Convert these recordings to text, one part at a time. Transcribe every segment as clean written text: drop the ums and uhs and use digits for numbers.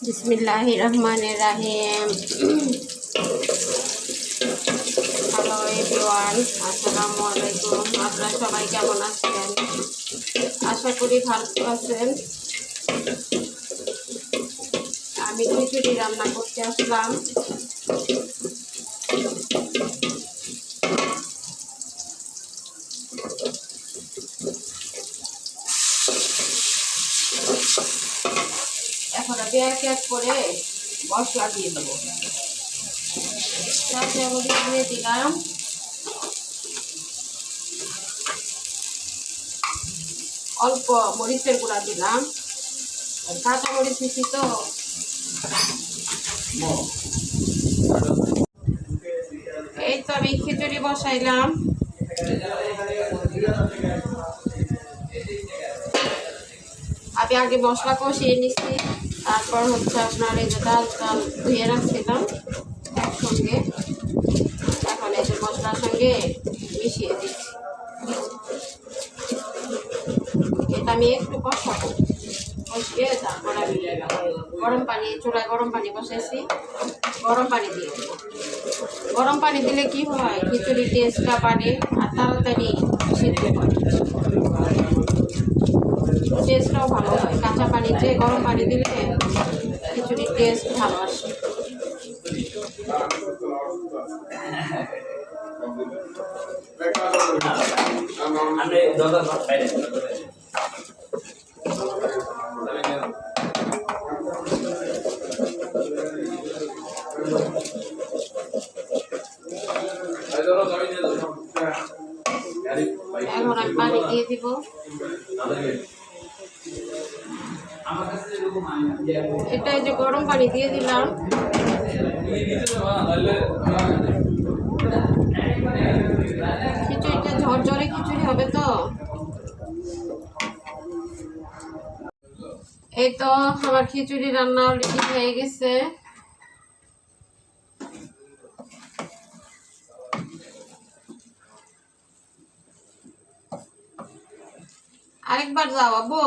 বিসমিল্লাহিররহমানিররহিম। Hello everyone, আসসালামু আলাইকুম। আপনারা সবাই কেমন আছেন? আশা করি ভালো আছেন। আমি খিচুড়ি রান্না করতে আসলাম। এখন আমি এক এক করে মশলা দিয়ে দেবো। দিয়ে দিলাম, অল্প মরিচের গুঁড়া দিলাম, কাঁচা মরিচ দিচ্ছি তো। এই তো আমি খিচুড়ি বসাইলাম। আমি আগে মশলা কষিয়ে নিচ্ছি, তারপর হচ্ছে আপনার এই যে ডাল ধুয়ে রাখছিলাম একসঙ্গে, এখন এই যে মশলার সঙ্গে মিশিয়ে দিচ্ছি। এটা আমি একটু কষাবো, কষিয়ে তারপর আমি গরম পানি, চুলায় গরম পানি বসাইছি, গরম পানি দিয়ে দেবো। গরম পানি দিলে কি হয়, খিচুড়ির টেস্টটা বাড়ে আর তাড়াতাড়ি সিদ্ধ হয়, টেস্টটাও ভালো হয়। কাঁচা পানিতে গরম পানি দিলে খিচুড়ির টেস্ট ভালো আসে। এখন আমি পানি দিয়ে দিব। এটা যে গরম পানি দিয়ে দিলাম। খিচুড়িটা ঝরঝরে খিচুড়ি হবে তো। এই তো আমার খিচুড়ি রান্না অলরেডি হয়ে গেছে। আরেকবার যাও আব্বু,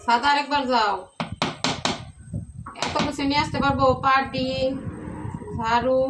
সাদা আরেকবার যাও। এত কিছু নিয়ে আসতে পারবো? পাটি, ঝাড়ু,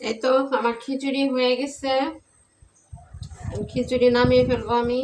এই তো আমার খিচুড়ি হয়ে গেছে। খিচুড়ি নামিয়ে ফেলবো আমি।